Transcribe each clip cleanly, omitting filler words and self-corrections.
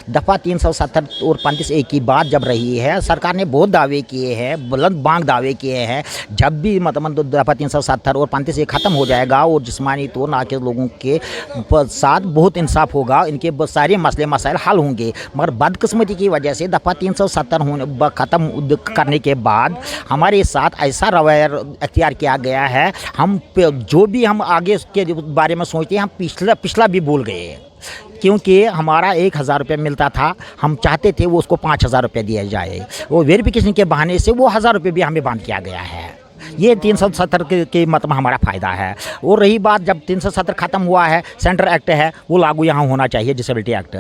दफ़ा 370 और 35A की बात जब रही है, सरकार ने बहुत दावे किए हैं, बुलंद बांग दावे किए हैं। जब भी मतलब दफ़ा 370 और 35A ख़त्म हो जाएगा और जिस्मानी तौर नाक़िस लोगों के साथ बहुत इंसाफ होगा, इनके सारे मसले मसाइल हल होंगे। मगर बदकिस्मती की वजह से दफ़ा 370 ख़त्म करने के बाद हमारे साथ ऐसा रवैया अख्तियार किया गया है, हम जो भी हम आगे के बारे में सोचते हैं, हम पिछला भी भूल गए हैं। क्योंकि हमारा 1000 रुपये मिलता था, हम चाहते थे वो उसको 5000 रुपये दिया जाए। वो वेरिफिकेशन के बहाने से वो 1000 रुपये भी हमें बंद किया गया है। ये 370 के मतलब हमारा फ़ायदा है। और रही बात, जब 370 ख़त्म हुआ है, सेंटर एक्ट है, वो लागू यहाँ होना चाहिए, डिसेबिलिटी एक्ट।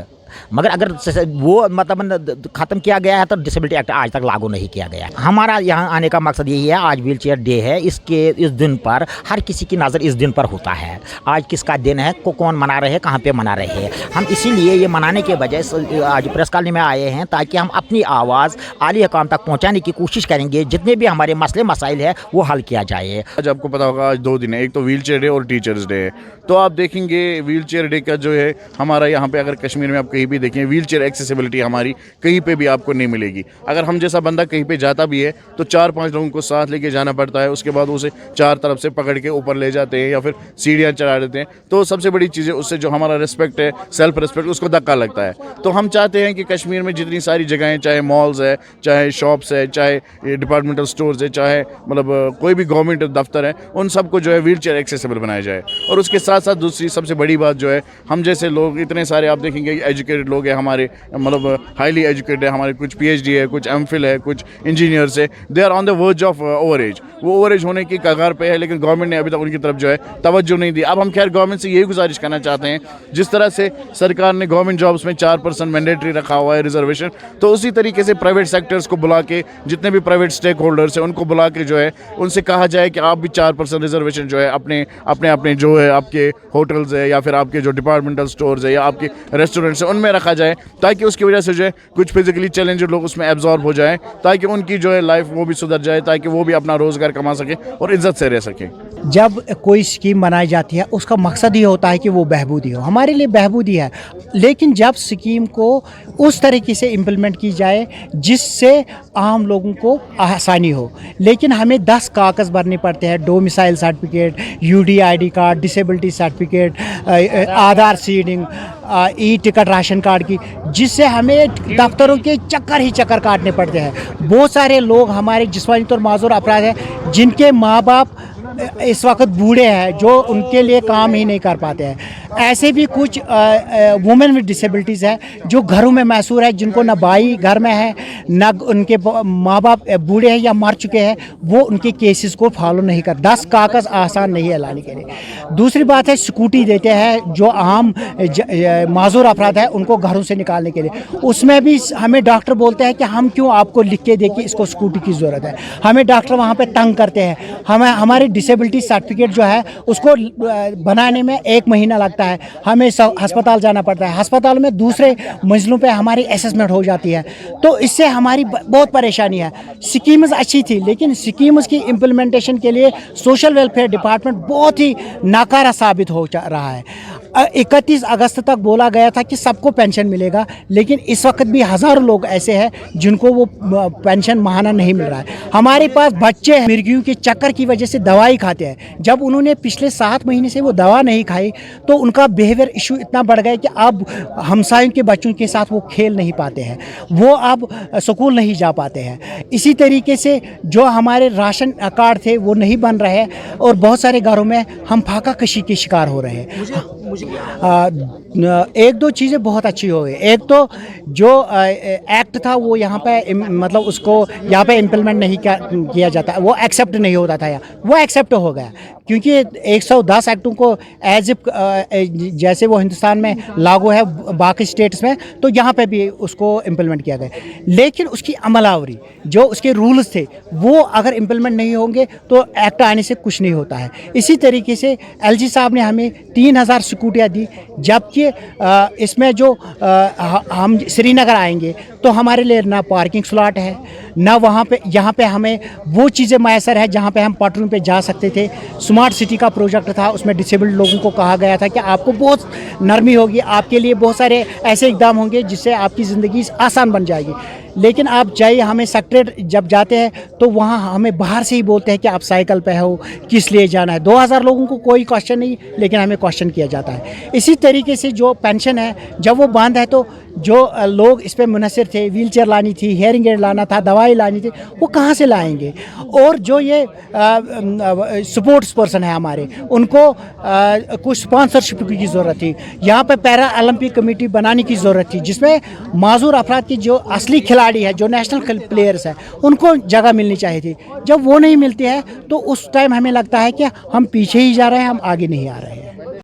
मगर अगर वो मतलब ख़त्म किया गया है तो डिसेबिलिटी एक्ट आज तक लागू नहीं किया गया। हमारा यहाँ आने का मकसद यही है, आज व्हील चेयर डे है, इस दिन पर हर किसी की नज़र इस दिन पर होता है। आज किसका दिन है, कौन मना रहे हैं, कहाँ पे मना रहे हैं। हम इसीलिए ये मनाने के बजाय आज प्रेस कॉलोनी में आए हैं, ताकि हम अपनी आवाज़ आली हकाम तक पहुँचाने की कोशिश करेंगे। जितने भी हमारे मसले मसाइल है वो हल किया जाए। आज आपको पता होगा, आज 2 दिन है, एक तो व्हील चेयर डे और टीचर्स डे है। तो आप देखेंगे व्हील चेयर डे का जो है हमारा यहाँ पे, अगर कश्मीर में आप कहीं भी देखें, व्हील चेयर एक्सेसिबिलिटी हमारी कहीं पे भी आपको नहीं मिलेगी। अगर हम जैसा बंदा कहीं पे जाता भी है तो 4-5 लोगों को साथ लेके जाना पड़ता है। उसके बाद उसे 4 तरफ से पकड़ के ऊपर ले जाते हैं या फिर सीढ़ियाँ चढ़ा देते हैं। तो सबसे बड़ी चीज़ है, उससे जो हमारा रिस्पेक्ट है, सेल्फ रिस्पेक्ट, उसको धक्का लगता है। तो हम चाहते हैं कि कश्मीर में जितनी सारी जगहें, चाहे मॉल्स है, चाहे शॉप्स है, चाहे डिपार्टमेंटल स्टोर्स है, चाहे मतलब कोई भी गवर्नमेंट दफ्तर है, उन सबको जो है व्हील चेयर एक्सेसिबल बनाया जाए। और उसके साथ साथ दूसरी सबसे बड़ी बात जो है, हम जैसे लोग इतने सारे आप देखेंगे एजुकेटेड लोग हैं हमारे, मतलब हाईली एजुकेटेड है हमारे, कुछ PhD है, कुछ MPhil है, कुछ इंजीनियर्स है, they are on the verge of over age. वो ओवर एज होने की कगार पे है, लेकिन गवर्नमेंट ने अभी तक उनकी तरफ जो है तवज्जो नहीं दी। अब हम खैर गवर्नमेंट से यही गुजारिश करना चाहते हैं, जिस तरह से सरकार ने गवर्नमेंट जॉब्स में 4% मैंडेटरी रखा हुआ है रिजर्वेशन, तो उसी तरीके से प्राइवेट सेक्टर्स को बुला के, जितने भी प्राइवेट स्टेक होल्डर्स हैं उनको बुला के जो है उनसे कहा जाए कि आप भी 4% रिजर्वेशन जो है अपने जो है आपके होटल्स है या फिर आपके जो डिपार्टमेंटल स्टोर्स है या आपके रेस्टोरेंट्स है उनमें रखा जाए, ताकि उसकी वजह से जो है कुछ फिजिकली चैलेंज्ड लोग उसमें एब्जॉर्ब हो जाएं, ताकि उनकी जो है लाइफ वो भी सुधर जाए, ताकि वो भी अपना रोज़गार कमा सके और इज्जत से रह सके। जब कोई स्कीम बनाई जाती है, उसका मकसद ही होता है कि वो बहबूदी हो, हमारे लिए बहबूदी है। लेकिन जब स्कीम को उस तरीके से इम्प्लीमेंट की जाए जिससे आम लोगों को आसानी हो, लेकिन हमें 10 कागज़ भरने पड़ते हैं, domicile certificate, UDID card, disability certificate, Aadhaar seeding, ticket ration card की, जिससे हमें दफ्तरों के चक्कर काटने पड़ते हैं। बहुत सारे लोग हमारे जिस्मानी तौर माजूर अफराद हैं जिनके माँ बाप इस वक्त बूढ़े हैं, जो उनके लिए काम ही नहीं कर पाते हैं। ऐसे भी कुछ वुमेन विद डिसेबिलिटीज़ है जो घरों में मैसूर है, जिनको ना भाई घर में है, ना उनके माँ बाप बूढ़े हैं या मर चुके हैं, वो उनके केसेस को फॉलो नहीं कर। 10 कागज़ आसान नहीं है लाने के लिए। दूसरी बात है, स्कूटी देते हैं जो आम माजूर अफराद है उनको घरों से निकालने के लिए। उसमें भी हमें डॉक्टर बोलते हैं कि हम क्यों आपको लिख के दे कि इसको स्कूटी की ज़रूरत है। हमें डॉक्टर वहाँ पर तंग करते हैं। हमारी डिसेबिलिटी सर्टिफिकेट जो है उसको बनाने में 1 महीना लगता है। हमें अस्पताल जाना पड़ता है, अस्पताल में दूसरे मंजिलों पे हमारी असेसमेंट हो जाती है। तो इससे हमारी बहुत परेशानी है। स्कीम्स अच्छी थी, लेकिन स्कीम्स की इम्प्लीमेंटेशन के लिए सोशल वेलफेयर डिपार्टमेंट बहुत ही नाकारा साबित हो रहा है। 31 अगस्त तक बोला गया था कि सबको पेंशन मिलेगा, लेकिन इस वक्त भी हज़ारों लोग ऐसे हैं जिनको वो पेंशन माहाना नहीं मिल रहा है। हमारे पास बच्चे मिर्गियों के चक्कर की वजह से दवाई खाते हैं। जब उन्होंने पिछले 7 महीने से वो दवा नहीं खाई तो उनका बिहेवियर इशू इतना बढ़ गया कि अब हमसायों के बच्चों के साथ वो खेल नहीं पाते हैं, वो अब स्कूल नहीं जा पाते हैं। इसी तरीके से जो हमारे राशन कार्ड थे वो नहीं बन रहे हैं और बहुत सारे घरों में हम फाका कशी के शिकार हो रहे हैं। 1-2 चीज़ें बहुत अच्छी हो गई। एक तो जो एक्ट था वो यहाँ पे मतलब उसको यहाँ पे इम्प्लीमेंट नहीं किया जाता, वो एक्सेप्ट नहीं होता था, वो एक्सेप्ट हो गया क्योंकि 110 एक्टों को एज इफ जैसे वो हिंदुस्तान में लागू है बाकी स्टेट्स में, तो यहाँ पे भी उसको इम्प्लीमेंट किया गया। लेकिन उसकी अमलावरी, जो उसके रूल्स थे, वो अगर इम्प्लीमेंट नहीं होंगे तो एक्ट आने से कुछ नहीं होता है। इसी तरीके से LG साहब ने हमें 3000 स्कूटियाँ दी, जबकि इसमें जो हम श्रीनगर आएंगे तो हमारे लिए ना पार्किंग स्लॉट है, ना वहाँ पे यहाँ पे हमें वो चीज़ें मैसर है जहाँ पे हम पटरों पे जा सकते थे। स्मार्ट सिटी का प्रोजेक्ट था, उसमें डिसेबल्ड लोगों को कहा गया था कि आपको बहुत नरमी होगी, आपके लिए बहुत सारे ऐसे इकदाम होंगे जिससे आपकी ज़िंदगी आसान बन जाएगी। लेकिन आप जाइए, हमें सेक्रेट जब जाते हैं तो वहाँ हमें बाहर से ही बोलते हैं कि आप साइकिल पे हो, किस लिए जाना है। 2000 लोगों को कोई क्वेश्चन नहीं, लेकिन हमें क्वेश्चन किया जाता है। इसी तरीके से जो पेंशन है, जब वो बंद है तो जो लोग इस पर मुनसर थे, व्हील चेयर लानी थी, हेयरिंग एड लाना था, दवाई लानी थी, वो कहाँ से लाएंगे। और जो ये स्पोर्ट्स पर्सन है हमारे, उनको कुछ स्पॉन्सरशिप की ज़रूरत थी। यहाँ पे पैरा ओलंपिक कमेटी बनाने की ज़रूरत थी, जिसमें माजूर अफराद की जो असली खिलाड़ी है, जो नेशनल प्लेयर्स हैं, उनको जगह मिलनी चाहिए थी। जब वो नहीं मिलती है तो उस टाइम हमें लगता है कि हम पीछे ही जा रहे हैं, हम आगे नहीं आ रहे हैं।